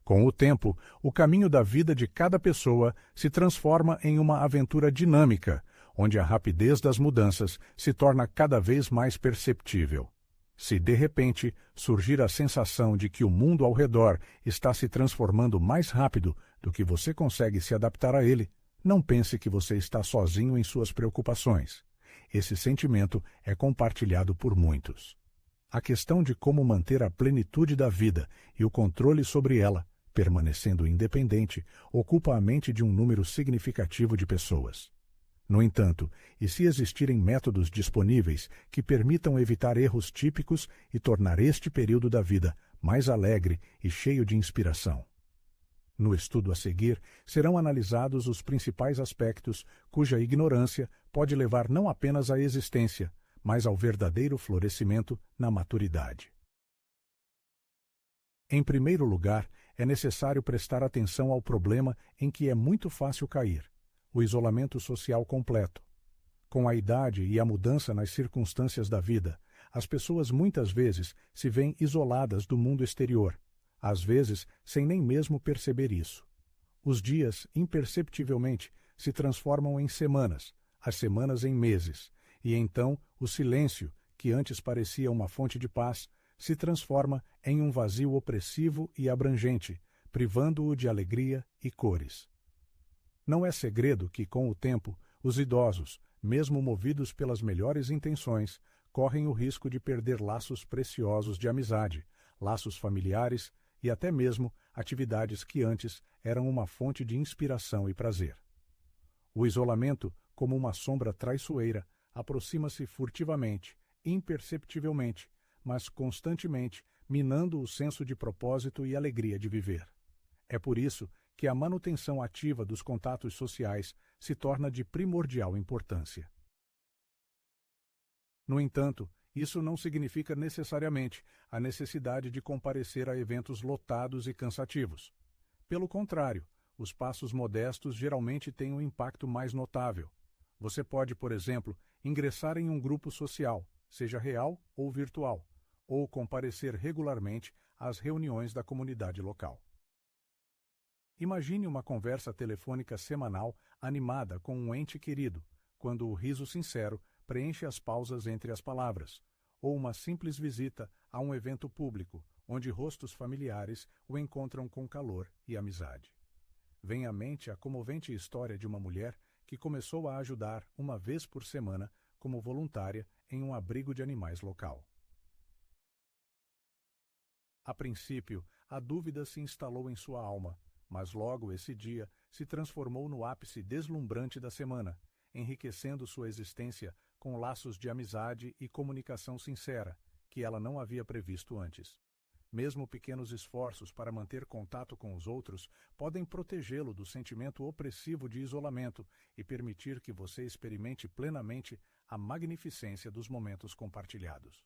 Com o tempo, o caminho da vida de cada pessoa se transforma em uma aventura dinâmica, onde a rapidez das mudanças se torna cada vez mais perceptível. Se, de repente, surgir a sensação de que o mundo ao redor está se transformando mais rápido do que você consegue se adaptar a ele, não pense que você está sozinho em suas preocupações. Esse sentimento é compartilhado por muitos. A questão de como manter a plenitude da vida e o controle sobre ela, permanecendo independente, ocupa a mente de um número significativo de pessoas. No entanto, e se existirem métodos disponíveis que permitam evitar erros típicos e tornar este período da vida mais alegre e cheio de inspiração? No estudo a seguir, serão analisados os principais aspectos cuja ignorância pode levar não apenas à existência, mas ao verdadeiro florescimento na maturidade. Em primeiro lugar, é necessário prestar atenção ao problema em que é muito fácil cair: o isolamento social completo. Com a idade e a mudança nas circunstâncias da vida, as pessoas muitas vezes se veem isoladas do mundo exterior, às vezes sem nem mesmo perceber isso. Os dias, imperceptivelmente, se transformam em semanas, as semanas em meses, e então o silêncio, que antes parecia uma fonte de paz, se transforma em um vazio opressivo e abrangente, privando-o de alegria e cores. Não é segredo que, com o tempo, os idosos, mesmo movidos pelas melhores intenções, correm o risco de perder laços preciosos de amizade, laços familiares e até mesmo atividades que antes eram uma fonte de inspiração e prazer. O isolamento, como uma sombra traiçoeira, aproxima-se furtivamente, imperceptivelmente, mas constantemente, minando o senso de propósito e alegria de viver. É por isso que a manutenção ativa dos contatos sociais se torna de primordial importância. No entanto, isso não significa necessariamente a necessidade de comparecer a eventos lotados e cansativos. Pelo contrário, os passos modestos geralmente têm um impacto mais notável. Você pode, por exemplo, ingressar em um grupo social, seja real ou virtual, ou comparecer regularmente às reuniões da comunidade local. Imagine uma conversa telefônica semanal animada com um ente querido, quando o riso sincero preenche as pausas entre as palavras, ou uma simples visita a um evento público, onde rostos familiares o encontram com calor e amizade. Vem à mente a comovente história de uma mulher que começou a ajudar uma vez por semana como voluntária em um abrigo de animais local. A princípio, a dúvida se instalou em sua alma, mas logo esse dia se transformou no ápice deslumbrante da semana, enriquecendo sua existência com laços de amizade e comunicação sincera, que ela não havia previsto antes. Mesmo pequenos esforços para manter contato com os outros podem protegê-lo do sentimento opressivo de isolamento e permitir que você experimente plenamente a magnificência dos momentos compartilhados.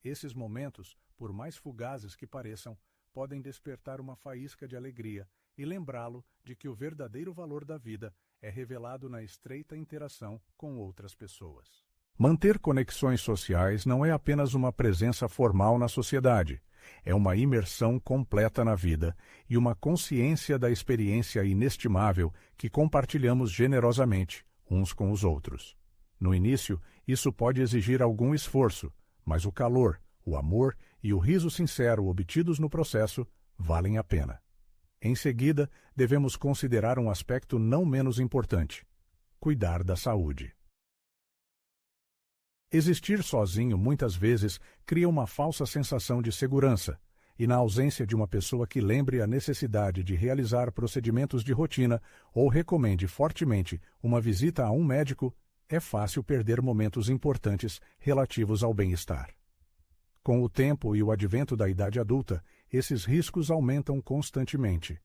Esses momentos, por mais fugazes que pareçam, podem despertar uma faísca de alegria e lembrá-lo de que o verdadeiro valor da vida é revelado na estreita interação com outras pessoas. Manter conexões sociais não é apenas uma presença formal na sociedade, é uma imersão completa na vida e uma consciência da experiência inestimável que compartilhamos generosamente uns com os outros. No início, isso pode exigir algum esforço, mas o calor, o amor e o riso sincero obtidos no processo valem a pena. Em seguida, devemos considerar um aspecto não menos importante: cuidar da saúde. Existir sozinho muitas vezes cria uma falsa sensação de segurança, e na ausência de uma pessoa que lembre a necessidade de realizar procedimentos de rotina ou recomende fortemente uma visita a um médico, é fácil perder momentos importantes relativos ao bem-estar. Com o tempo e o advento da idade adulta, esses riscos aumentam constantemente.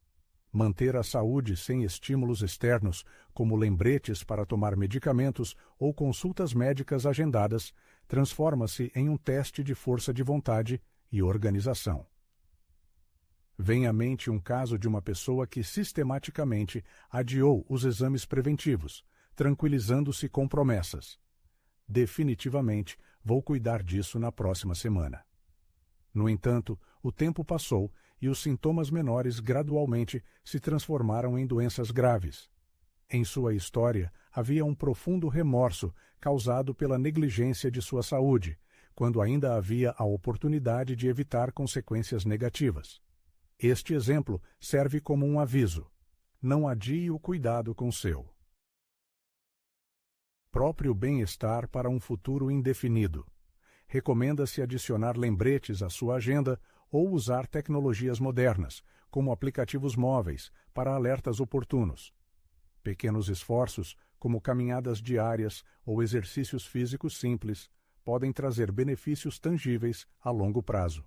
Manter a saúde sem estímulos externos, como lembretes para tomar medicamentos ou consultas médicas agendadas, transforma-se em um teste de força de vontade e organização. Vem à mente um caso de uma pessoa que sistematicamente adiou os exames preventivos, tranquilizando-se com promessas. Definitivamente, vou cuidar disso na próxima semana. No entanto, o tempo passou e os sintomas menores gradualmente se transformaram em doenças graves. Em sua história, havia um profundo remorso causado pela negligência de sua saúde, quando ainda havia a oportunidade de evitar consequências negativas. Este exemplo serve como um aviso. Não adie o cuidado com seu próprio bem-estar para um futuro indefinido. Recomenda-se adicionar lembretes à sua agenda ou usar tecnologias modernas, como aplicativos móveis, para alertas oportunos. Pequenos esforços, como caminhadas diárias ou exercícios físicos simples, podem trazer benefícios tangíveis a longo prazo.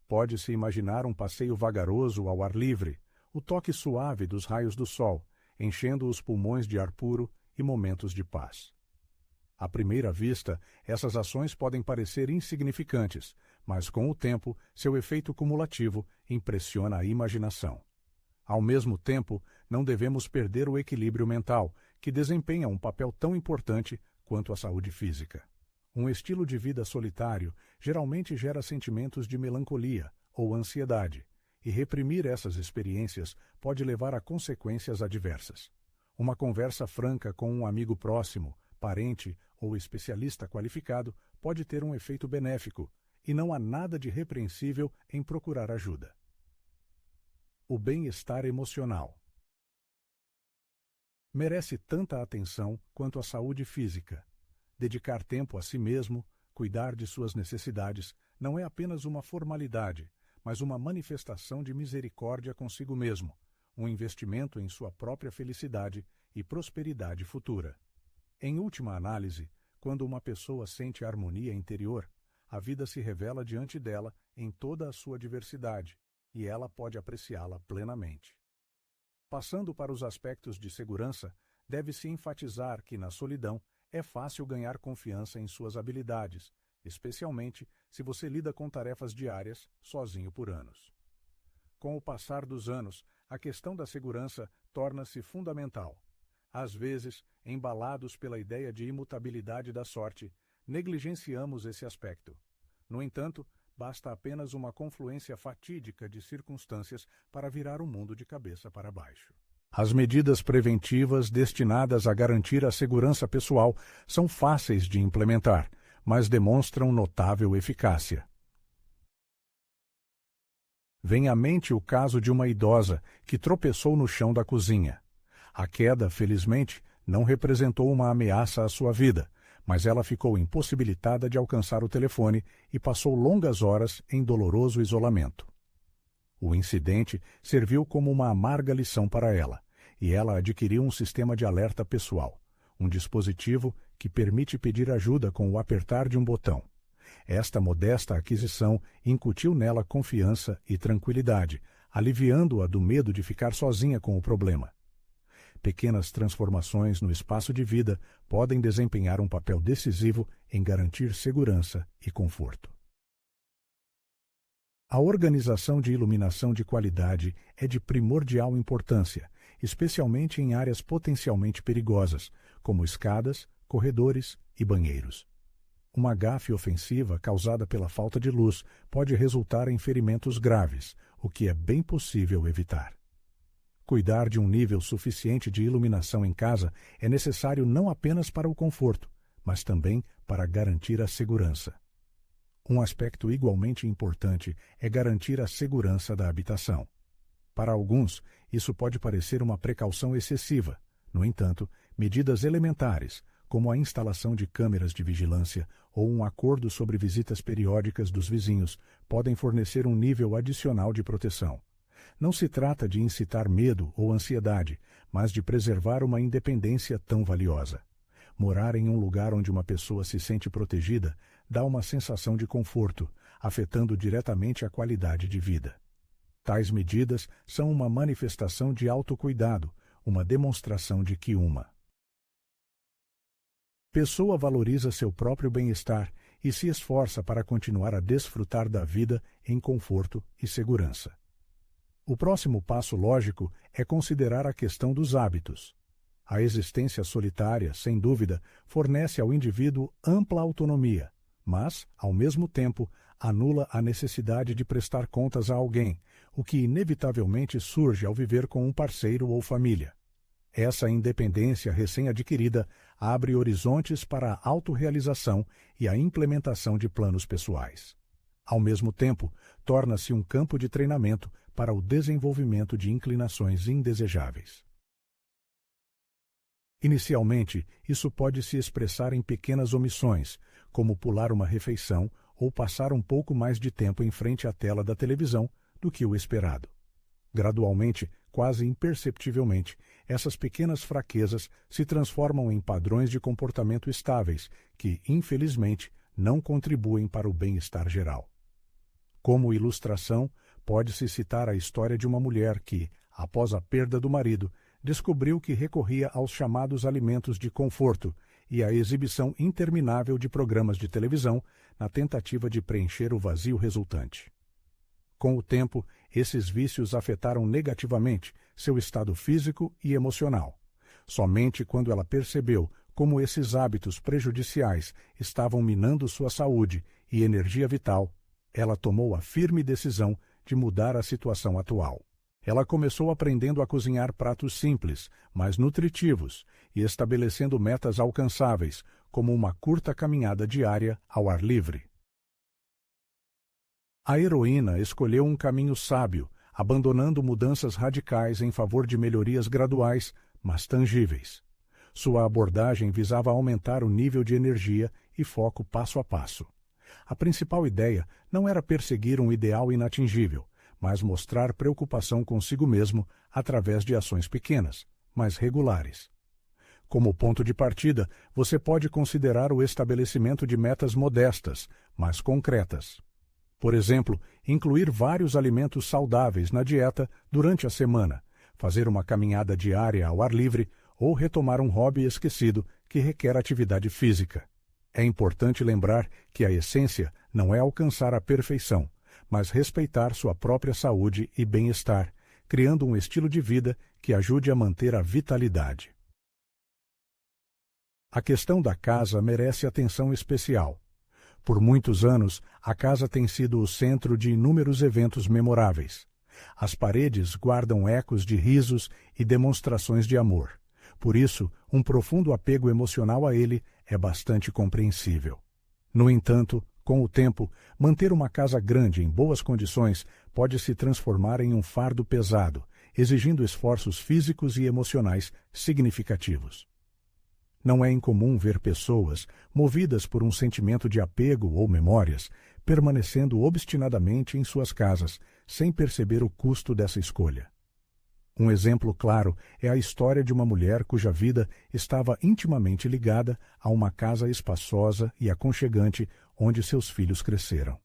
Pode-se imaginar um passeio vagaroso ao ar livre, o toque suave dos raios do sol, enchendo os pulmões de ar puro e momentos de paz. À primeira vista, essas ações podem parecer insignificantes, mas com o tempo, seu efeito cumulativo impressiona a imaginação. Ao mesmo tempo, não devemos perder o equilíbrio mental, que desempenha um papel tão importante quanto a saúde física. Um estilo de vida solitário geralmente gera sentimentos de melancolia ou ansiedade, e reprimir essas experiências pode levar a consequências adversas. Uma conversa franca com um amigo próximo, parente ou especialista qualificado pode ter um efeito benéfico, e não há nada de repreensível em procurar ajuda. O bem-estar emocional merece tanta atenção quanto a saúde física. Dedicar tempo a si mesmo, cuidar de suas necessidades, não é apenas uma formalidade, mas uma manifestação de misericórdia consigo mesmo, um investimento em sua própria felicidade e prosperidade futura. Em última análise, quando uma pessoa sente harmonia interior, a vida se revela diante dela em toda a sua diversidade, e ela pode apreciá-la plenamente. Passando para os aspectos de segurança, deve-se enfatizar que, na solidão, é fácil ganhar confiança em suas habilidades, especialmente se você lida com tarefas diárias sozinho por anos. Com o passar dos anos, a questão da segurança torna-se fundamental. Às vezes, embalados pela ideia de imutabilidade da sorte, negligenciamos esse aspecto. No entanto, basta apenas uma confluência fatídica de circunstâncias para virar o mundo de cabeça para baixo. As medidas preventivas destinadas a garantir a segurança pessoal são fáceis de implementar, mas demonstram notável eficácia. Vem à mente o caso de uma idosa que tropeçou no chão da cozinha. A queda, felizmente, não representou uma ameaça à sua vida, mas ela ficou impossibilitada de alcançar o telefone e passou longas horas em doloroso isolamento. O incidente serviu como uma amarga lição para ela, e ela adquiriu um sistema de alerta pessoal, um dispositivo que permite pedir ajuda com o apertar de um botão. Esta modesta aquisição incutiu nela confiança e tranquilidade, aliviando-a do medo de ficar sozinha com o problema. Pequenas transformações no espaço de vida podem desempenhar um papel decisivo em garantir segurança e conforto. A organização de iluminação de qualidade é de primordial importância, especialmente em áreas potencialmente perigosas, como escadas, corredores e banheiros. Uma gafe ofensiva causada pela falta de luz pode resultar em ferimentos graves, o que é bem possível evitar. Cuidar de um nível suficiente de iluminação em casa é necessário não apenas para o conforto, mas também para garantir a segurança. Um aspecto igualmente importante é garantir a segurança da habitação. Para alguns, isso pode parecer uma precaução excessiva. No entanto, medidas elementares, como a instalação de câmeras de vigilância ou um acordo sobre visitas periódicas dos vizinhos, podem fornecer um nível adicional de proteção. Não se trata de incitar medo ou ansiedade, mas de preservar uma independência tão valiosa. Morar em um lugar onde uma pessoa se sente protegida dá uma sensação de conforto, afetando diretamente a qualidade de vida. Tais medidas são uma manifestação de autocuidado, uma demonstração de que uma pessoa valoriza seu próprio bem-estar e se esforça para continuar a desfrutar da vida em conforto e segurança. O próximo passo lógico é considerar a questão dos hábitos. A existência solitária, sem dúvida, fornece ao indivíduo ampla autonomia, mas, ao mesmo tempo, anula a necessidade de prestar contas a alguém, o que inevitavelmente surge ao viver com um parceiro ou família. Essa independência recém-adquirida abre horizontes para a autorrealização e a implementação de planos pessoais. Ao mesmo tempo, torna-se um campo de treinamento para o desenvolvimento de inclinações indesejáveis. Inicialmente, isso pode se expressar em pequenas omissões, como pular uma refeição ou passar um pouco mais de tempo em frente à tela da televisão do que o esperado. Gradualmente, quase imperceptivelmente, essas pequenas fraquezas se transformam em padrões de comportamento estáveis que, infelizmente, não contribuem para o bem-estar geral. Como ilustração, pode-se citar a história de uma mulher que, após a perda do marido, descobriu que recorria aos chamados alimentos de conforto e à exibição interminável de programas de televisão na tentativa de preencher o vazio resultante. Com o tempo, esses vícios afetaram negativamente seu estado físico e emocional. Somente quando ela percebeu como esses hábitos prejudiciais estavam minando sua saúde e energia vital, ela tomou a firme decisão de mudar a situação atual. Ela começou aprendendo a cozinhar pratos simples, mas nutritivos, e estabelecendo metas alcançáveis, como uma curta caminhada diária ao ar livre. A heroína escolheu um caminho sábio, abandonando mudanças radicais em favor de melhorias graduais, mas tangíveis. Sua abordagem visava aumentar o nível de energia e foco passo a passo. A principal ideia não era perseguir um ideal inatingível, mas mostrar preocupação consigo mesmo através de ações pequenas, mas regulares. Como ponto de partida, você pode considerar o estabelecimento de metas modestas, mas concretas. Por exemplo, incluir vários alimentos saudáveis na dieta durante a semana, fazer uma caminhada diária ao ar livre ou retomar um hobby esquecido que requer atividade física. É importante lembrar que a essência não é alcançar a perfeição, mas respeitar sua própria saúde e bem-estar, criando um estilo de vida que ajude a manter a vitalidade. A questão da casa merece atenção especial. Por muitos anos, a casa tem sido o centro de inúmeros eventos memoráveis. As paredes guardam ecos de risos e demonstrações de amor. Por isso, um profundo apego emocional a ele é bastante compreensível. No entanto, com o tempo, manter uma casa grande em boas condições pode se transformar em um fardo pesado, exigindo esforços físicos e emocionais significativos. Não é incomum ver pessoas, movidas por um sentimento de apego ou memórias, permanecendo obstinadamente em suas casas, sem perceber o custo dessa escolha. Um exemplo claro é a história de uma mulher cuja vida estava intimamente ligada a uma casa espaçosa e aconchegante onde seus filhos cresceram.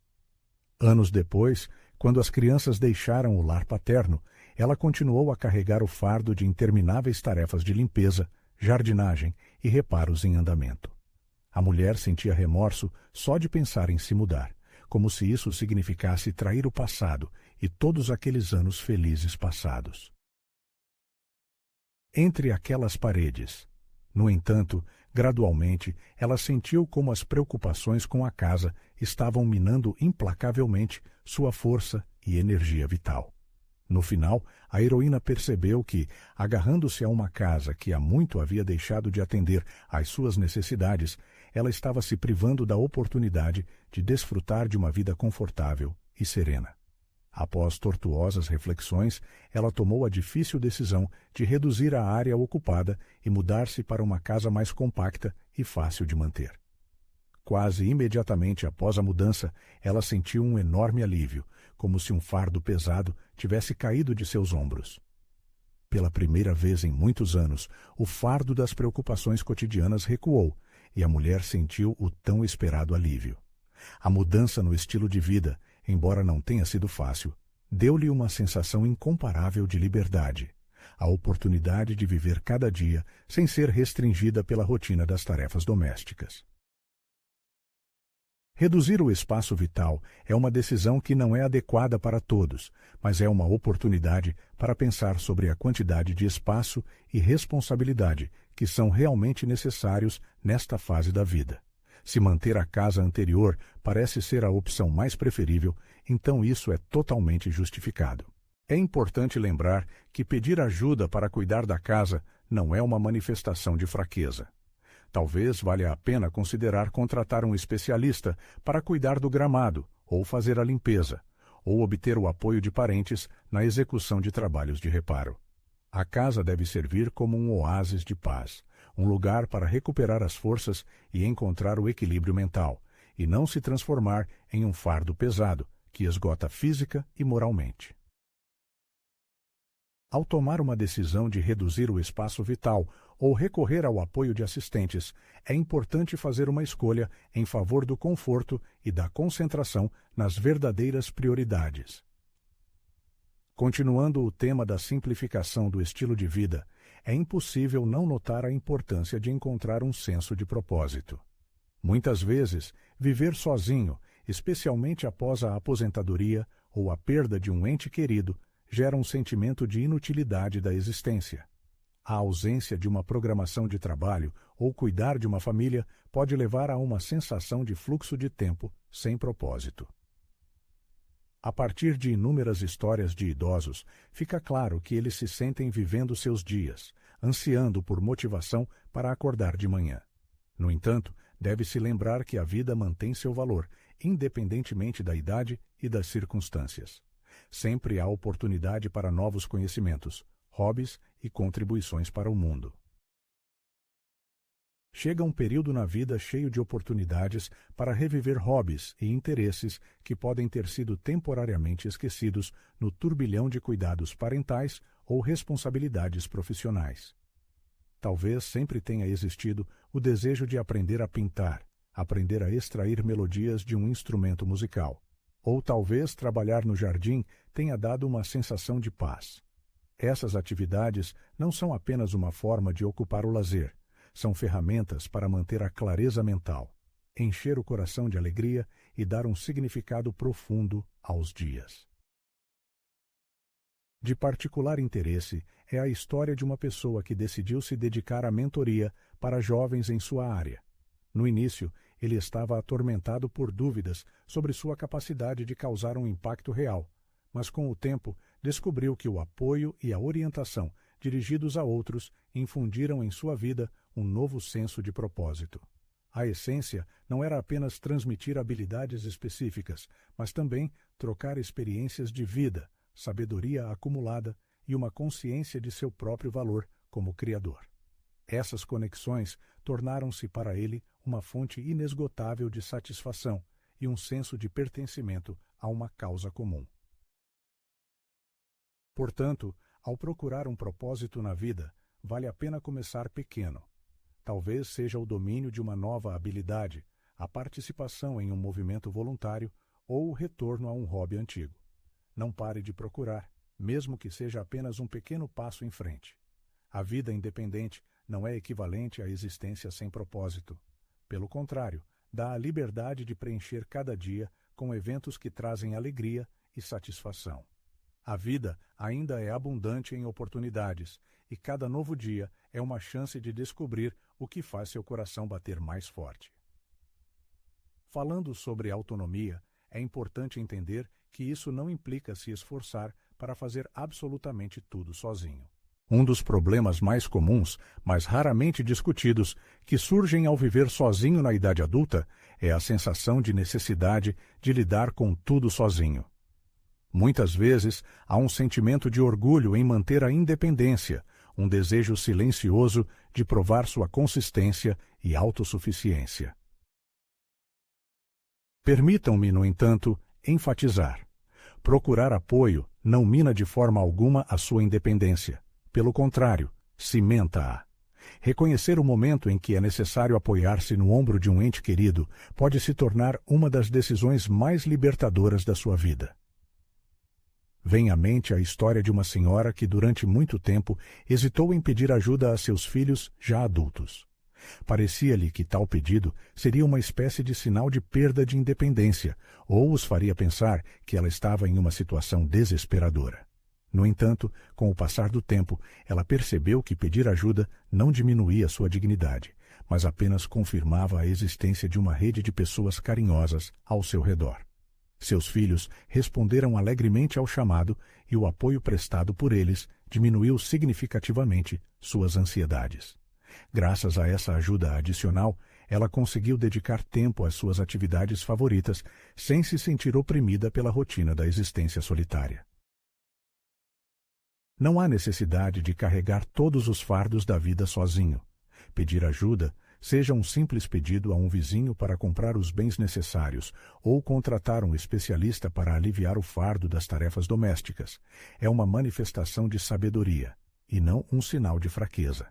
Anos depois, quando as crianças deixaram o lar paterno, ela continuou a carregar o fardo de intermináveis tarefas de limpeza, jardinagem e reparos em andamento. A mulher sentia remorso só de pensar em se mudar, como se isso significasse trair o passado e todos aqueles anos felizes passados. Entre aquelas paredes. No entanto, gradualmente, ela sentiu como as preocupações com a casa estavam minando implacavelmente sua força e energia vital. No final, a heroína percebeu que, agarrando-se a uma casa que há muito havia deixado de atender às suas necessidades, ela estava se privando da oportunidade de desfrutar de uma vida confortável e serena. Após tortuosas reflexões, ela tomou a difícil decisão de reduzir a área ocupada e mudar-se para uma casa mais compacta e fácil de manter. Quase imediatamente após a mudança, ela sentiu um enorme alívio, como se um fardo pesado tivesse caído de seus ombros. Pela primeira vez em muitos anos, o fardo das preocupações cotidianas recuou e a mulher sentiu o tão esperado alívio. A mudança no estilo de vida, embora não tenha sido fácil, deu-lhe uma sensação incomparável de liberdade, a oportunidade de viver cada dia sem ser restringida pela rotina das tarefas domésticas. Reduzir o espaço vital é uma decisão que não é adequada para todos, mas é uma oportunidade para pensar sobre a quantidade de espaço e responsabilidade que são realmente necessários nesta fase da vida, Se manter a casa anterior parece ser a opção mais preferível, então isso é totalmente justificado. É importante lembrar que pedir ajuda para cuidar da casa não é uma manifestação de fraqueza. Talvez valha a pena considerar contratar um especialista para cuidar do gramado, ou fazer a limpeza, ou obter o apoio de parentes na execução de trabalhos de reparo. A casa deve servir como um oásis de paz, um lugar para recuperar as forças e encontrar o equilíbrio mental, e não se transformar em um fardo pesado, que esgota física e moralmente. Ao tomar uma decisão de reduzir o espaço vital ou recorrer ao apoio de assistentes, é importante fazer uma escolha em favor do conforto e da concentração nas verdadeiras prioridades. Continuando o tema da simplificação do estilo de vida, é impossível não notar a importância de encontrar um senso de propósito. Muitas vezes, viver sozinho, especialmente após a aposentadoria ou a perda de um ente querido, gera um sentimento de inutilidade da existência. A ausência de uma programação de trabalho ou cuidar de uma família pode levar a uma sensação de fluxo de tempo sem propósito. A partir de inúmeras histórias de idosos, fica claro que eles se sentem vivendo seus dias, ansiando por motivação para acordar de manhã. No entanto, deve-se lembrar que a vida mantém seu valor, independentemente da idade e das circunstâncias. Sempre há oportunidade para novos conhecimentos, hobbies e contribuições para o mundo. Chega um período na vida cheio de oportunidades para reviver hobbies e interesses que podem ter sido temporariamente esquecidos no turbilhão de cuidados parentais ou responsabilidades profissionais. Talvez sempre tenha existido o desejo de aprender a pintar, aprender a extrair melodias de um instrumento musical. Ou talvez trabalhar no jardim tenha dado uma sensação de paz. Essas atividades não são apenas uma forma de ocupar o lazer, são ferramentas para manter a clareza mental, encher o coração de alegria e dar um significado profundo aos dias. De particular interesse é a história de uma pessoa que decidiu se dedicar à mentoria para jovens em sua área. No início, ele estava atormentado por dúvidas sobre sua capacidade de causar um impacto real, mas com o tempo descobriu que o apoio e a orientação dirigidos a outros infundiram em sua vida um novo senso de propósito. A essência não era apenas transmitir habilidades específicas, mas também trocar experiências de vida, sabedoria acumulada e uma consciência de seu próprio valor como criador. Essas conexões tornaram-se para ele uma fonte inesgotável de satisfação e um senso de pertencimento a uma causa comum. Portanto, ao procurar um propósito na vida, vale a pena começar pequeno. Talvez seja o domínio de uma nova habilidade, a participação em um movimento voluntário ou o retorno a um hobby antigo. Não pare de procurar, mesmo que seja apenas um pequeno passo em frente. A vida independente não é equivalente à existência sem propósito. Pelo contrário, dá a liberdade de preencher cada dia com eventos que trazem alegria e satisfação. A vida ainda é abundante em oportunidades, e cada novo dia é uma chance de descobrir o que faz seu coração bater mais forte. Falando sobre autonomia, é importante entender que isso não implica se esforçar para fazer absolutamente tudo sozinho. Um dos problemas mais comuns, mas raramente discutidos, que surgem ao viver sozinho na idade adulta, é a sensação de necessidade de lidar com tudo sozinho. Muitas vezes, há um sentimento de orgulho em manter a independência, um desejo silencioso de provar sua consistência e autossuficiência. Permitam-me, no entanto, enfatizar. Procurar apoio não mina de forma alguma a sua independência. Pelo contrário, cimenta-a. Reconhecer o momento em que é necessário apoiar-se no ombro de um ente querido pode se tornar uma das decisões mais libertadoras da sua vida. Vem à mente a história de uma senhora que durante muito tempo hesitou em pedir ajuda a seus filhos já adultos. Parecia-lhe que tal pedido seria uma espécie de sinal de perda de independência, ou os faria pensar que ela estava em uma situação desesperadora. No entanto, com o passar do tempo, ela percebeu que pedir ajuda não diminuía sua dignidade, mas apenas confirmava a existência de uma rede de pessoas carinhosas ao seu redor. Seus filhos responderam alegremente ao chamado e o apoio prestado por eles diminuiu significativamente suas ansiedades. Graças a essa ajuda adicional, ela conseguiu dedicar tempo às suas atividades favoritas sem se sentir oprimida pela rotina da existência solitária. Não há necessidade de carregar todos os fardos da vida sozinho. Pedir ajuda, seja um simples pedido a um vizinho para comprar os bens necessários ou contratar um especialista para aliviar o fardo das tarefas domésticas, é uma manifestação de sabedoria, e não um sinal de fraqueza.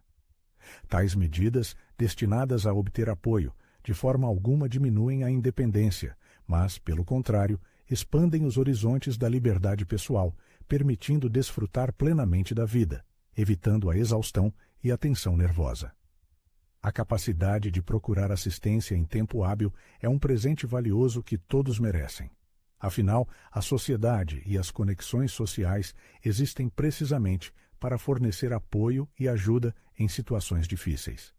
Tais medidas, destinadas a obter apoio, de forma alguma diminuem a independência, mas, pelo contrário, expandem os horizontes da liberdade pessoal, permitindo desfrutar plenamente da vida, evitando a exaustão e a tensão nervosa. A capacidade de procurar assistência em tempo hábil é um presente valioso que todos merecem. Afinal, a sociedade e as conexões sociais existem precisamente para fornecer apoio e ajuda em situações difíceis.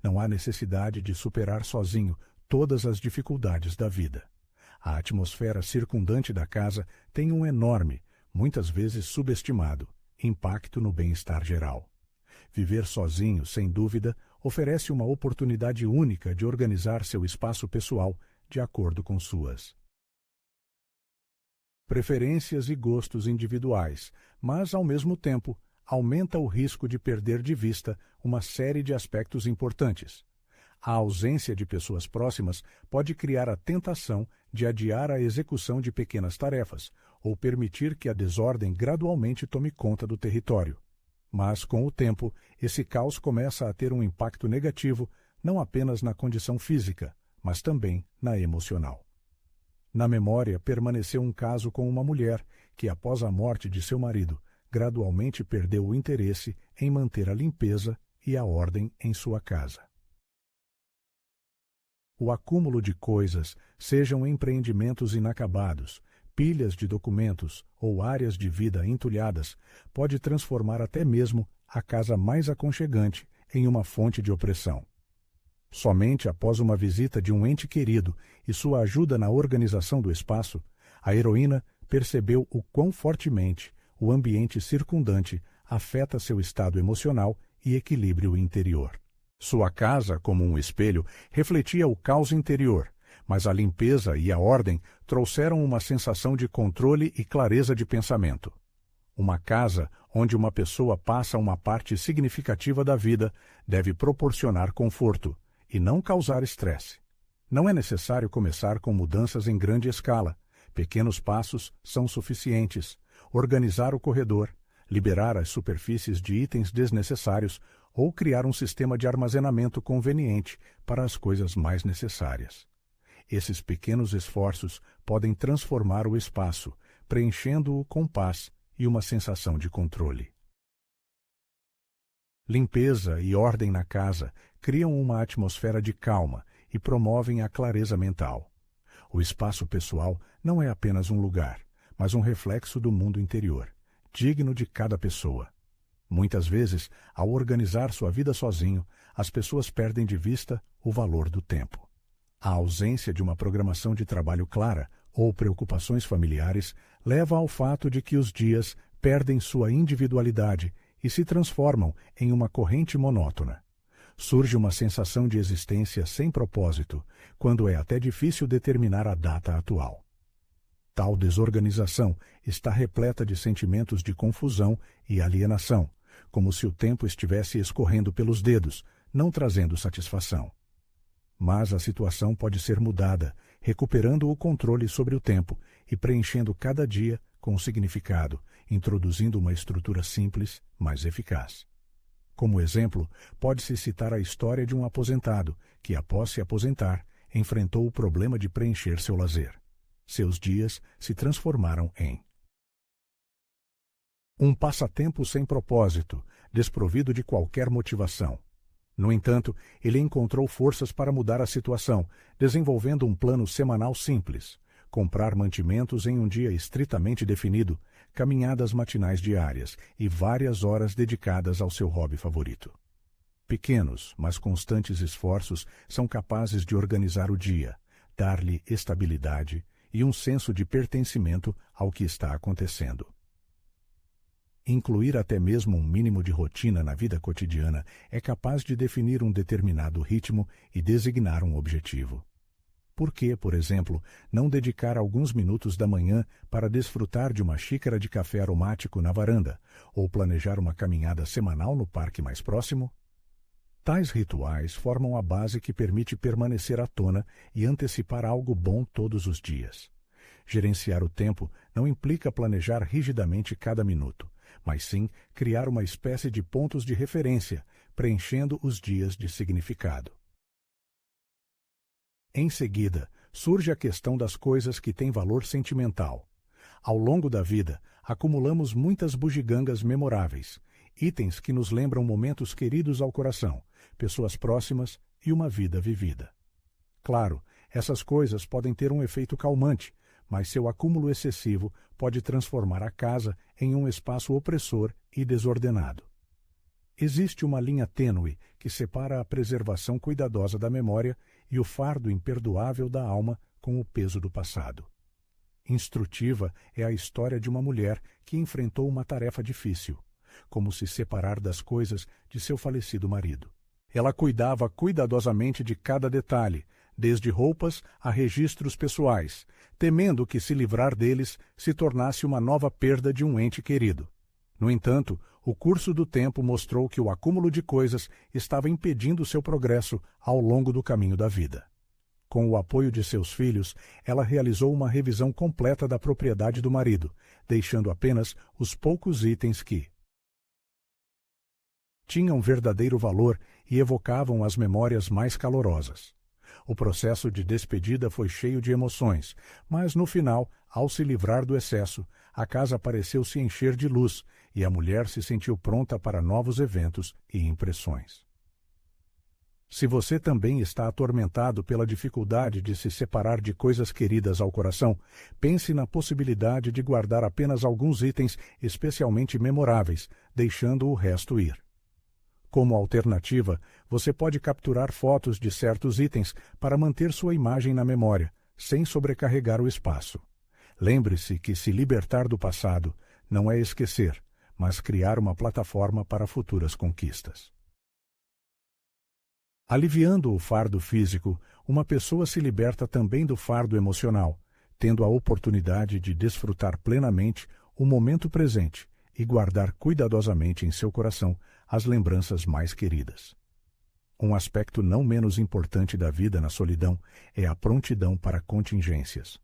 Não há necessidade de superar sozinho todas as dificuldades da vida. A atmosfera circundante da casa tem um enorme, muitas vezes subestimado, impacto no bem-estar geral. Viver sozinho, sem dúvida, oferece uma oportunidade única de organizar seu espaço pessoal de acordo com suas preferências e gostos individuais, mas, ao mesmo tempo, aumenta o risco de perder de vista uma série de aspectos importantes. A ausência de pessoas próximas pode criar a tentação de adiar a execução de pequenas tarefas ou permitir que a desordem gradualmente tome conta do território. Mas, com o tempo, esse caos começa a ter um impacto negativo não apenas na condição física, mas também na emocional. Na memória permaneceu um caso com uma mulher que, após a morte de seu marido, gradualmente perdeu o interesse em manter a limpeza e a ordem em sua casa. O acúmulo de coisas, sejam empreendimentos inacabados, pilhas de documentos ou áreas de vida entulhadas, pode transformar até mesmo a casa mais aconchegante em uma fonte de opressão. Somente após uma visita de um ente querido e sua ajuda na organização do espaço, a heroína percebeu o quão fortemente o ambiente circundante afeta seu estado emocional e equilíbrio interior. Sua casa, como um espelho, refletia o caos interior, mas a limpeza e a ordem trouxeram uma sensação de controle e clareza de pensamento. Uma casa onde uma pessoa passa uma parte significativa da vida deve proporcionar conforto e não causar estresse. Não é necessário começar com mudanças em grande escala. Pequenos passos são suficientes. Organizar o corredor, liberar as superfícies de itens desnecessários ou criar um sistema de armazenamento conveniente para as coisas mais necessárias. Esses pequenos esforços podem transformar o espaço, preenchendo-o com paz e uma sensação de controle. Limpeza e ordem na casa criam uma atmosfera de calma e promovem a clareza mental. O espaço pessoal não é apenas um lugar, mas um reflexo do mundo interior, digno de cada pessoa. Muitas vezes, ao organizar sua vida sozinho, as pessoas perdem de vista o valor do tempo. A ausência de uma programação de trabalho clara ou preocupações familiares leva ao fato de que os dias perdem sua individualidade e se transformam em uma corrente monótona. Surge uma sensação de existência sem propósito, quando é até difícil determinar a data atual. Tal desorganização está repleta de sentimentos de confusão e alienação, como se o tempo estivesse escorrendo pelos dedos, não trazendo satisfação. Mas a situação pode ser mudada, recuperando o controle sobre o tempo e preenchendo cada dia com significado, introduzindo uma estrutura simples, mas eficaz. Como exemplo, pode-se citar a história de um aposentado que, após se aposentar, enfrentou o problema de preencher seu lazer. Seus dias se transformaram em um passatempo sem propósito, desprovido de qualquer motivação. No entanto, ele encontrou forças para mudar a situação, desenvolvendo um plano semanal simples: comprar mantimentos em um dia estritamente definido, caminhadas matinais diárias e várias horas dedicadas ao seu hobby favorito. Pequenos, mas constantes esforços são capazes de organizar o dia, dar-lhe estabilidade e um senso de pertencimento ao que está acontecendo. Incluir até mesmo um mínimo de rotina na vida cotidiana é capaz de definir um determinado ritmo e designar um objetivo. Por que, por exemplo, não dedicar alguns minutos da manhã para desfrutar de uma xícara de café aromático na varanda, ou planejar uma caminhada semanal no parque mais próximo? Tais rituais formam a base que permite permanecer à tona e antecipar algo bom todos os dias. Gerenciar o tempo não implica planejar rigidamente cada minuto, mas sim criar uma espécie de pontos de referência, preenchendo os dias de significado. Em seguida, surge a questão das coisas que têm valor sentimental. Ao longo da vida, acumulamos muitas bugigangas memoráveis, itens que nos lembram momentos queridos ao coração, pessoas próximas e uma vida vivida. Claro, essas coisas podem ter um efeito calmante, mas seu acúmulo excessivo pode transformar a casa em um espaço opressor e desordenado. Existe uma linha tênue que separa a preservação cuidadosa da memória e o fardo imperdoável da alma com o peso do passado. Instrutiva é a história de uma mulher que enfrentou uma tarefa difícil, como se separar das coisas de seu falecido marido. Ela cuidava cuidadosamente de cada detalhe, desde roupas a registros pessoais, temendo que se livrar deles se tornasse uma nova perda de um ente querido. No entanto, o curso do tempo mostrou que o acúmulo de coisas estava impedindo seu progresso ao longo do caminho da vida. Com o apoio de seus filhos, ela realizou uma revisão completa da propriedade do marido, deixando apenas os poucos itens que tinham verdadeiro valor e evocavam as memórias mais calorosas. O processo de despedida foi cheio de emoções, mas no final, ao se livrar do excesso, a casa pareceu se encher de luz e a mulher se sentiu pronta para novos eventos e impressões. Se você também está atormentado pela dificuldade de se separar de coisas queridas ao coração, pense na possibilidade de guardar apenas alguns itens especialmente memoráveis, deixando o resto ir. Como alternativa, você pode capturar fotos de certos itens para manter sua imagem na memória, sem sobrecarregar o espaço. Lembre-se que se libertar do passado não é esquecer, mas criar uma plataforma para futuras conquistas. Aliviando o fardo físico, uma pessoa se liberta também do fardo emocional, tendo a oportunidade de desfrutar plenamente o momento presente e guardar cuidadosamente em seu coração as lembranças mais queridas. Um aspecto não menos importante da vida na solidão é a prontidão para contingências.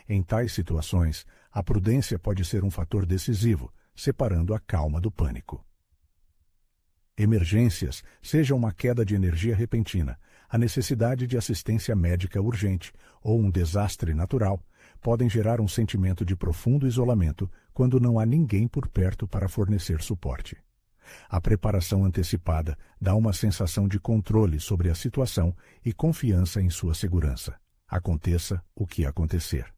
Em tais situações, a prudência pode ser um fator decisivo, separando a calma do pânico. Emergências, seja uma queda de energia repentina, a necessidade de assistência médica urgente ou um desastre natural, podem gerar um sentimento de profundo isolamento quando não há ninguém por perto para fornecer suporte. A preparação antecipada dá uma sensação de controle sobre a situação e confiança em sua segurança, aconteça o que acontecer.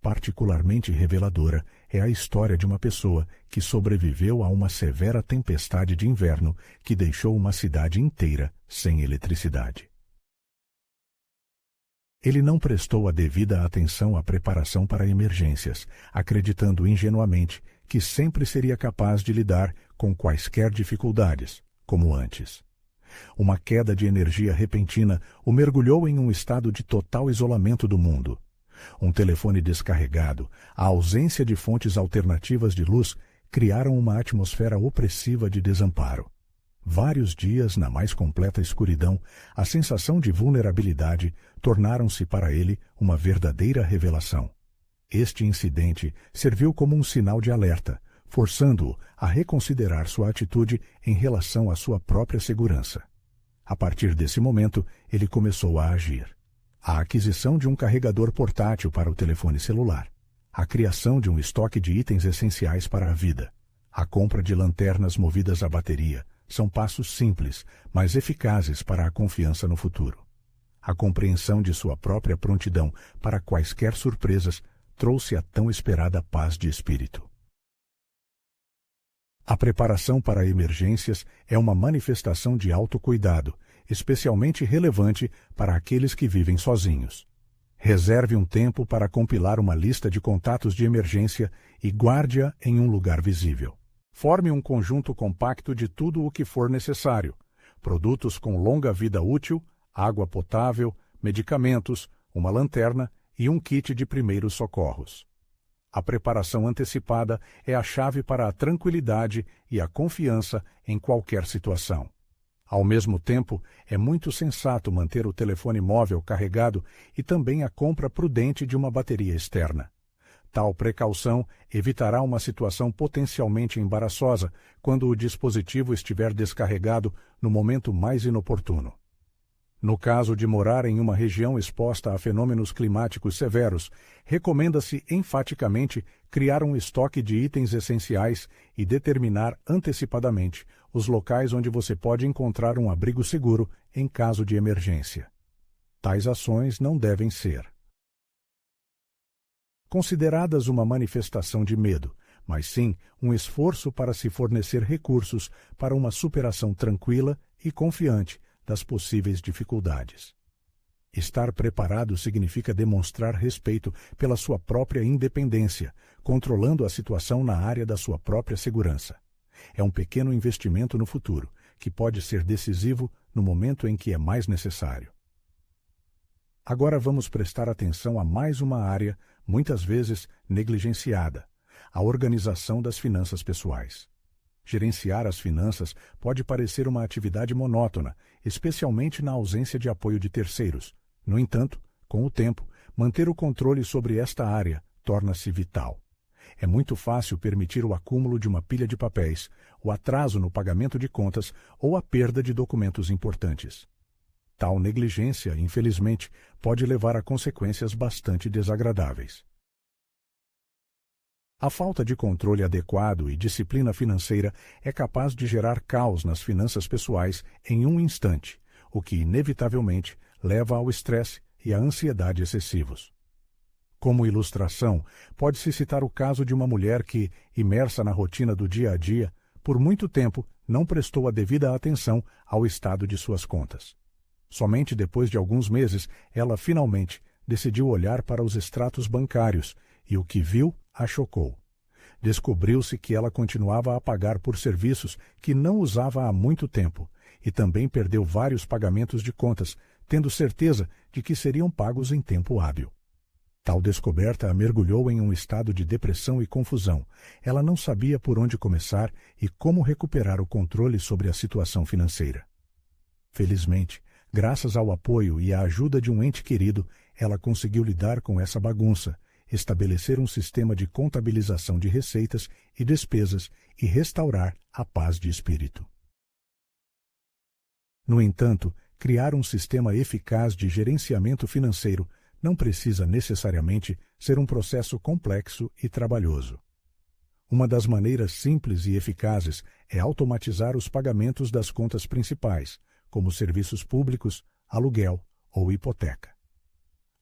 Particularmente reveladora é a história de uma pessoa que sobreviveu a uma severa tempestade de inverno que deixou uma cidade inteira sem eletricidade. Ele não prestou a devida atenção à preparação para emergências, acreditando ingenuamente que sempre seria capaz de lidar com quaisquer dificuldades, como antes. Uma queda de energia repentina o mergulhou em um estado de total isolamento do mundo. Um telefone descarregado, a ausência de fontes alternativas de luz criaram uma atmosfera opressiva de desamparo. Vários dias na mais completa escuridão, a sensação de vulnerabilidade tornaram-se para ele uma verdadeira revelação. Este incidente serviu como um sinal de alerta, forçando-o a reconsiderar sua atitude em relação à sua própria segurança. A partir desse momento, ele começou a agir. A aquisição de um carregador portátil para o telefone celular, a criação de um estoque de itens essenciais para a vida, a compra de lanternas movidas a bateria, são passos simples, mas eficazes para a confiança no futuro. A compreensão de sua própria prontidão para quaisquer surpresas trouxe a tão esperada paz de espírito. A preparação para emergências é uma manifestação de autocuidado, especialmente relevante para aqueles que vivem sozinhos. Reserve um tempo para compilar uma lista de contatos de emergência e guarde-a em um lugar visível. Forme um conjunto compacto de tudo o que for necessário: produtos com longa vida útil, água potável, medicamentos, uma lanterna e um kit de primeiros socorros. A preparação antecipada é a chave para a tranquilidade e a confiança em qualquer situação. Ao mesmo tempo, é muito sensato manter o telefone móvel carregado e também a compra prudente de uma bateria externa. Tal precaução evitará uma situação potencialmente embaraçosa quando o dispositivo estiver descarregado no momento mais inoportuno. No caso de morar em uma região exposta a fenômenos climáticos severos, recomenda-se enfaticamente criar um estoque de itens essenciais e determinar antecipadamente os locais onde você pode encontrar um abrigo seguro em caso de emergência. Tais ações não devem ser consideradas uma manifestação de medo, mas sim um esforço para se fornecer recursos para uma superação tranquila e confiante das possíveis dificuldades. Estar preparado significa demonstrar respeito pela sua própria independência, controlando a situação na área da sua própria segurança. É um pequeno investimento no futuro, que pode ser decisivo no momento em que é mais necessário. Agora vamos prestar atenção a mais uma área, muitas vezes negligenciada: a organização das finanças pessoais. Gerenciar as finanças pode parecer uma atividade monótona, especialmente na ausência de apoio de terceiros. No entanto, com o tempo, manter o controle sobre esta área torna-se vital. É muito fácil permitir o acúmulo de uma pilha de papéis, o atraso no pagamento de contas ou a perda de documentos importantes. Tal negligência, infelizmente, pode levar a consequências bastante desagradáveis. A falta de controle adequado e disciplina financeira é capaz de gerar caos nas finanças pessoais em um instante, o que inevitavelmente leva ao estresse e à ansiedade excessivos. Como ilustração, pode-se citar o caso de uma mulher que, imersa na rotina do dia a dia, por muito tempo não prestou a devida atenção ao estado de suas contas. Somente depois de alguns meses, ela finalmente decidiu olhar para os extratos bancários e o que viu a chocou. Descobriu-se que ela continuava a pagar por serviços que não usava há muito tempo e também perdeu vários pagamentos de contas, tendo certeza de que seriam pagos em tempo hábil. Tal descoberta a mergulhou em um estado de depressão e confusão. Ela não sabia por onde começar e como recuperar o controle sobre a situação financeira. Felizmente, graças ao apoio e à ajuda de um ente querido, ela conseguiu lidar com essa bagunça, estabelecer um sistema de contabilização de receitas e despesas e restaurar a paz de espírito. No entanto, criar um sistema eficaz de gerenciamento financeiro não precisa necessariamente ser um processo complexo e trabalhoso. Uma das maneiras simples e eficazes é automatizar os pagamentos das contas principais, como serviços públicos, aluguel ou hipoteca.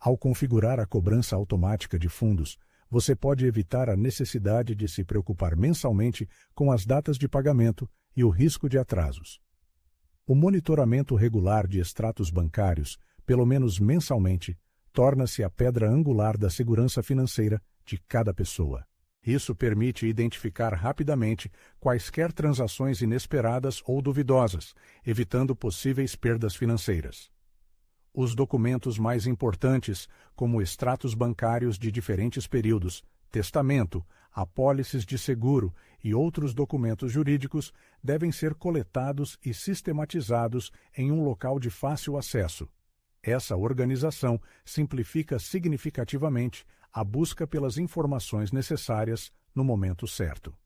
Ao configurar a cobrança automática de fundos, você pode evitar a necessidade de se preocupar mensalmente com as datas de pagamento e o risco de atrasos. O monitoramento regular de extratos bancários, pelo menos mensalmente, torna-se a pedra angular da segurança financeira de cada pessoa. Isso permite identificar rapidamente quaisquer transações inesperadas ou duvidosas, evitando possíveis perdas financeiras. Os documentos mais importantes, como extratos bancários de diferentes períodos, testamento, apólices de seguro e outros documentos jurídicos, devem ser coletados e sistematizados em um local de fácil acesso. Essa organização simplifica significativamente a busca pelas informações necessárias no momento certo.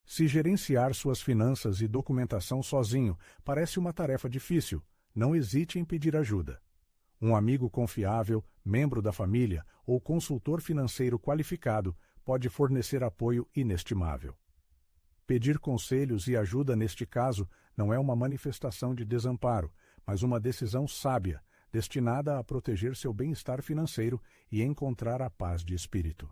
Se gerenciar suas finanças e documentação sozinho parece uma tarefa difícil, não hesite em pedir ajuda. Um amigo confiável, membro da família ou consultor financeiro qualificado pode fornecer apoio inestimável. Pedir conselhos e ajuda neste caso não é uma manifestação de desamparo, mas uma decisão sábia, destinada a proteger seu bem-estar financeiro e encontrar a paz de espírito.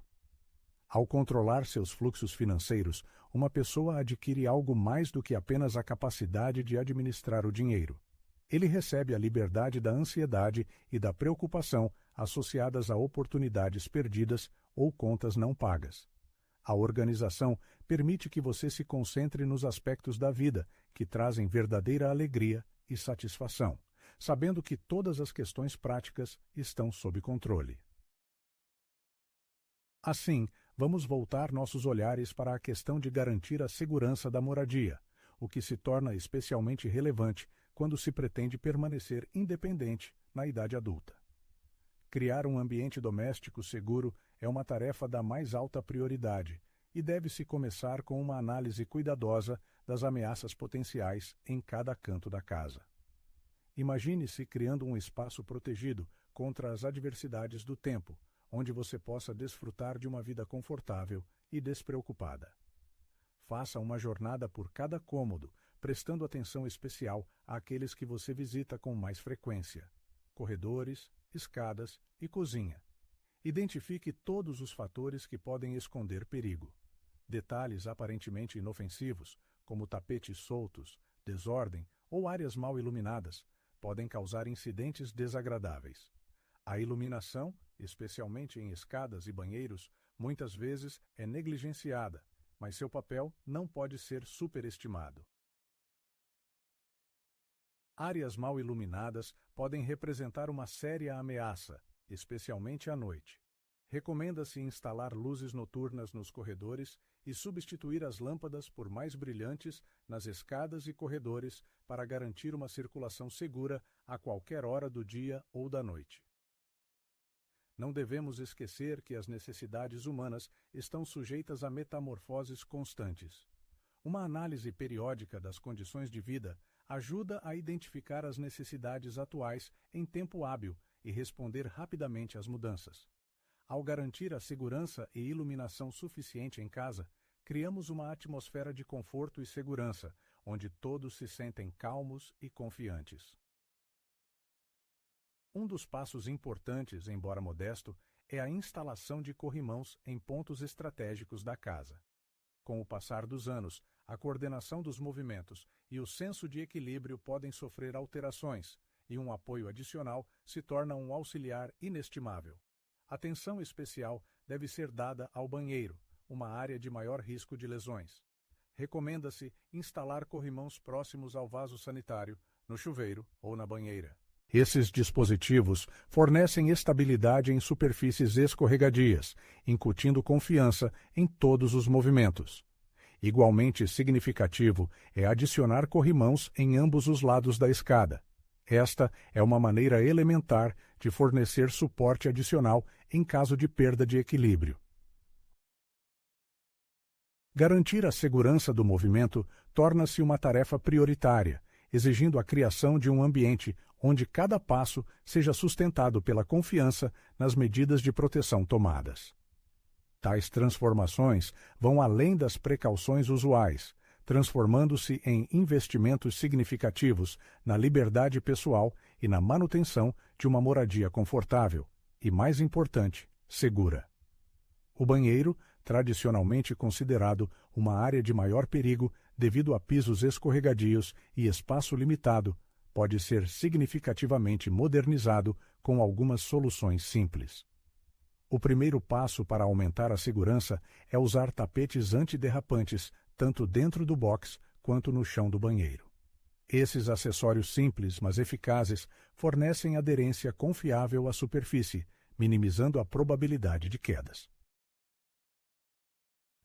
Ao controlar seus fluxos financeiros, uma pessoa adquire algo mais do que apenas a capacidade de administrar o dinheiro. Ele recebe a liberdade da ansiedade e da preocupação associadas a oportunidades perdidas ou contas não pagas. A organização permite que você se concentre nos aspectos da vida que trazem verdadeira alegria e satisfação, sabendo que todas as questões práticas estão sob controle. Assim, vamos voltar nossos olhares para a questão de garantir a segurança da moradia, o que se torna especialmente relevante quando se pretende permanecer independente na idade adulta. Criar um ambiente doméstico seguro é uma tarefa da mais alta prioridade e deve-se começar com uma análise cuidadosa das ameaças potenciais em cada canto da casa. Imagine-se criando um espaço protegido contra as adversidades do tempo, onde você possa desfrutar de uma vida confortável e despreocupada. Faça uma jornada por cada cômodo, prestando atenção especial àqueles que você visita com mais frequência: corredores, escadas e cozinha. Identifique todos os fatores que podem esconder perigo. Detalhes aparentemente inofensivos, como tapetes soltos, desordem ou áreas mal iluminadas, podem causar incidentes desagradáveis. A iluminação, especialmente em escadas e banheiros, muitas vezes é negligenciada, mas seu papel não pode ser superestimado. Áreas mal iluminadas podem representar uma séria ameaça, especialmente à noite. Recomenda-se instalar luzes noturnas nos corredores e substituir as lâmpadas por mais brilhantes nas escadas e corredores para garantir uma circulação segura a qualquer hora do dia ou da noite. Não devemos esquecer que as necessidades humanas estão sujeitas a metamorfoses constantes. Uma análise periódica das condições de vida ajuda a identificar as necessidades atuais em tempo hábil e responder rapidamente às mudanças. Ao garantir a segurança e iluminação suficiente em casa, criamos uma atmosfera de conforto e segurança, onde todos se sentem calmos e confiantes. Um dos passos importantes, embora modesto, é a instalação de corrimãos em pontos estratégicos da casa. Com o passar dos anos, a coordenação dos movimentos e o senso de equilíbrio podem sofrer alterações, e um apoio adicional se torna um auxiliar inestimável. Atenção especial deve ser dada ao banheiro, uma área de maior risco de lesões. Recomenda-se instalar corrimãos próximos ao vaso sanitário, no chuveiro ou na banheira. Esses dispositivos fornecem estabilidade em superfícies escorregadias, incutindo confiança em todos os movimentos. Igualmente significativo é adicionar corrimãos em ambos os lados da escada. Esta é uma maneira elementar de fornecer suporte adicional em caso de perda de equilíbrio. Garantir a segurança do movimento torna-se uma tarefa prioritária, exigindo a criação de um ambiente onde cada passo seja sustentado pela confiança nas medidas de proteção tomadas. Tais transformações vão além das precauções usuais, transformando-se em investimentos significativos na liberdade pessoal e na manutenção de uma moradia confortável e, mais importante, segura. O banheiro, tradicionalmente considerado uma área de maior perigo devido a pisos escorregadios e espaço limitado, pode ser significativamente modernizado com algumas soluções simples. O primeiro passo para aumentar a segurança é usar tapetes antiderrapantes tanto dentro do box quanto no chão do banheiro. Esses acessórios simples, mas eficazes, fornecem aderência confiável à superfície, minimizando a probabilidade de quedas.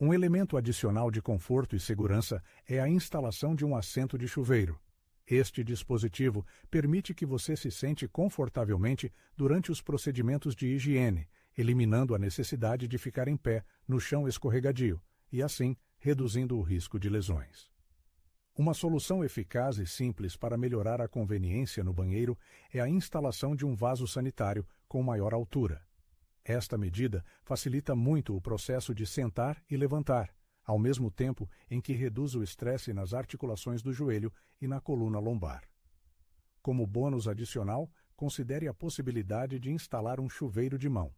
Um elemento adicional de conforto e segurança é a instalação de um assento de chuveiro. Este dispositivo permite que você se sente confortavelmente durante os procedimentos de higiene, eliminando a necessidade de ficar em pé no chão escorregadio e, assim, reduzindo o risco de lesões. Uma solução eficaz e simples para melhorar a conveniência no banheiro é a instalação de um vaso sanitário com maior altura. Esta medida facilita muito o processo de sentar e levantar, ao mesmo tempo em que reduz o estresse nas articulações do joelho e na coluna lombar. Como bônus adicional, considere a possibilidade de instalar um chuveiro de mão.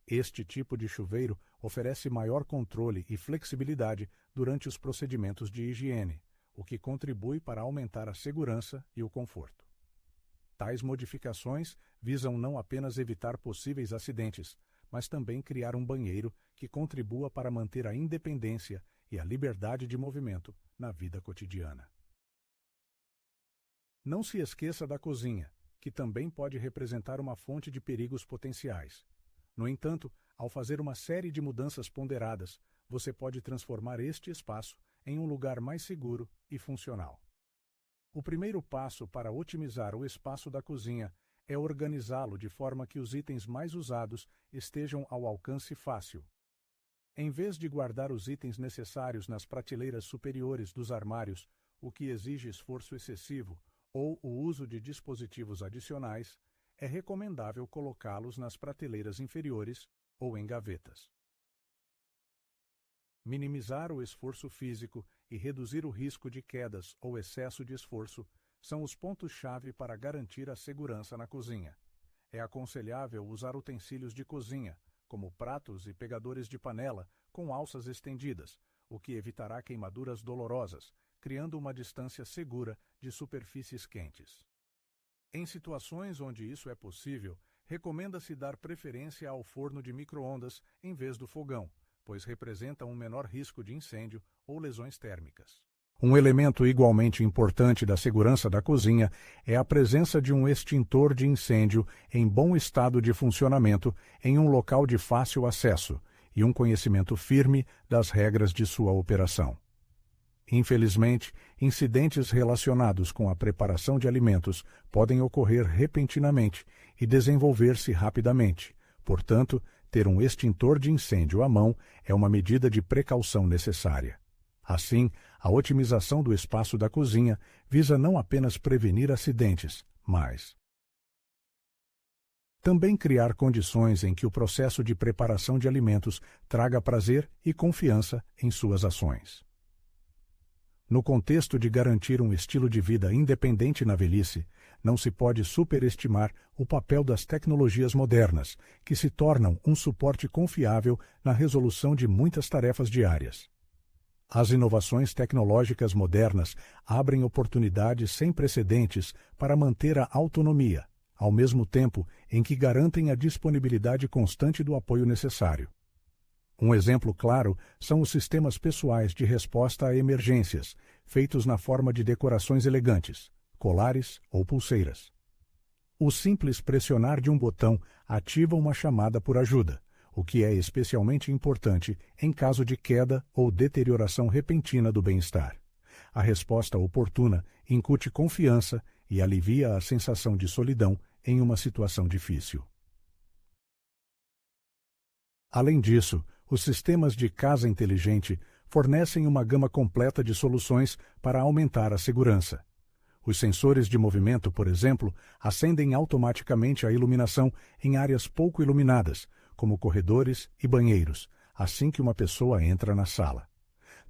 Este tipo de chuveiro oferece maior controle e flexibilidade durante os procedimentos de higiene, o que contribui para aumentar a segurança e o conforto. Tais modificações visam não apenas evitar possíveis acidentes, mas também criar um banheiro que contribua para manter a independência e a liberdade de movimento na vida cotidiana. Não se esqueça da cozinha, que também pode representar uma fonte de perigos potenciais. No entanto, ao fazer uma série de mudanças ponderadas, você pode transformar este espaço em um lugar mais seguro e funcional. O primeiro passo para otimizar o espaço da cozinha é organizá-lo de forma que os itens mais usados estejam ao alcance fácil. Em vez de guardar os itens necessários nas prateleiras superiores dos armários, o que exige esforço excessivo, ou o uso de dispositivos adicionais, é recomendável colocá-los nas prateleiras inferiores ou em gavetas. Minimizar o esforço físico e reduzir o risco de quedas ou excesso de esforço são os pontos-chave para garantir a segurança na cozinha. É aconselhável usar utensílios de cozinha, como pratos e pegadores de panela, com alças estendidas, o que evitará queimaduras dolorosas, criando uma distância segura de superfícies quentes. Em situações onde isso é possível, recomenda-se dar preferência ao forno de micro-ondas em vez do fogão, pois representa um menor risco de incêndio ou lesões térmicas. Um elemento igualmente importante da segurança da cozinha é a presença de um extintor de incêndio em bom estado de funcionamento em um local de fácil acesso e um conhecimento firme das regras de sua operação. Infelizmente, incidentes relacionados com a preparação de alimentos podem ocorrer repentinamente e desenvolver-se rapidamente. Portanto, ter um extintor de incêndio à mão é uma medida de precaução necessária. Assim, a otimização do espaço da cozinha visa não apenas prevenir acidentes, mas também criar condições em que o processo de preparação de alimentos traga prazer e confiança em suas ações. No contexto de garantir um estilo de vida independente na velhice, não se pode superestimar o papel das tecnologias modernas, que se tornam um suporte confiável na resolução de muitas tarefas diárias. As inovações tecnológicas modernas abrem oportunidades sem precedentes para manter a autonomia, ao mesmo tempo em que garantem a disponibilidade constante do apoio necessário. Um exemplo claro são os sistemas pessoais de resposta a emergências, feitos na forma de decorações elegantes, colares ou pulseiras. O simples pressionar de um botão ativa uma chamada por ajuda, o que é especialmente importante em caso de queda ou deterioração repentina do bem-estar. A resposta oportuna incute confiança e alivia a sensação de solidão em uma situação difícil. Além disso, os sistemas de casa inteligente fornecem uma gama completa de soluções para aumentar a segurança. Os sensores de movimento, por exemplo, acendem automaticamente a iluminação em áreas pouco iluminadas, como corredores e banheiros, assim que uma pessoa entra na sala.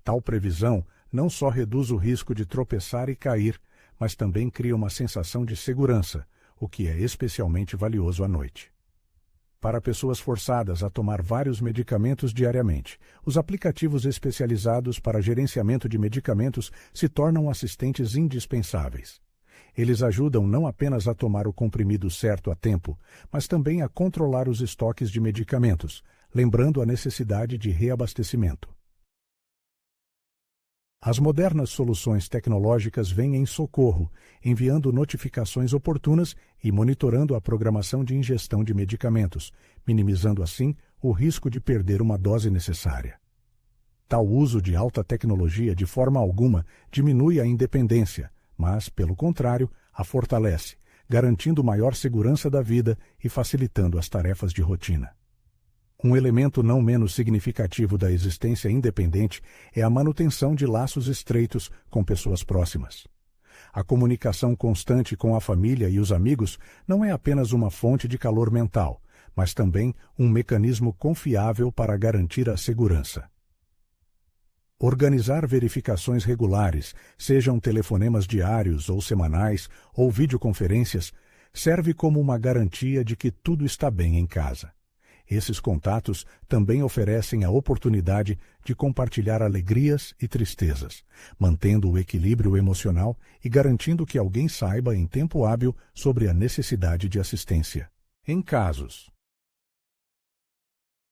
Tal previsão não só reduz o risco de tropeçar e cair, mas também cria uma sensação de segurança, o que é especialmente valioso à noite. Para pessoas forçadas a tomar vários medicamentos diariamente, os aplicativos especializados para gerenciamento de medicamentos se tornam assistentes indispensáveis. Eles ajudam não apenas a tomar o comprimido certo a tempo, mas também a controlar os estoques de medicamentos, lembrando a necessidade de reabastecimento. As modernas soluções tecnológicas vêm em socorro, enviando notificações oportunas e monitorando a programação de ingestão de medicamentos, minimizando assim o risco de perder uma dose necessária. Tal uso de alta tecnologia de forma alguma diminui a independência, mas, pelo contrário, a fortalece, garantindo maior segurança da vida e facilitando as tarefas de rotina. Um elemento não menos significativo da existência independente é a manutenção de laços estreitos com pessoas próximas. A comunicação constante com a família e os amigos não é apenas uma fonte de calor mental, mas também um mecanismo confiável para garantir a segurança. Organizar verificações regulares, sejam telefonemas diários ou semanais ou videoconferências, serve como uma garantia de que tudo está bem em casa. Esses contatos também oferecem a oportunidade de compartilhar alegrias e tristezas, mantendo o equilíbrio emocional e garantindo que alguém saiba em tempo hábil sobre a necessidade de assistência. Em casos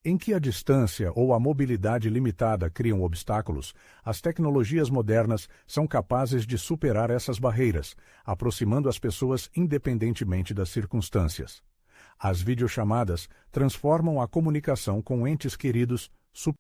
em que a distância ou a mobilidade limitada criam obstáculos, as tecnologias modernas são capazes de superar essas barreiras, aproximando as pessoas independentemente das circunstâncias. As videochamadas transformam a comunicação com entes queridos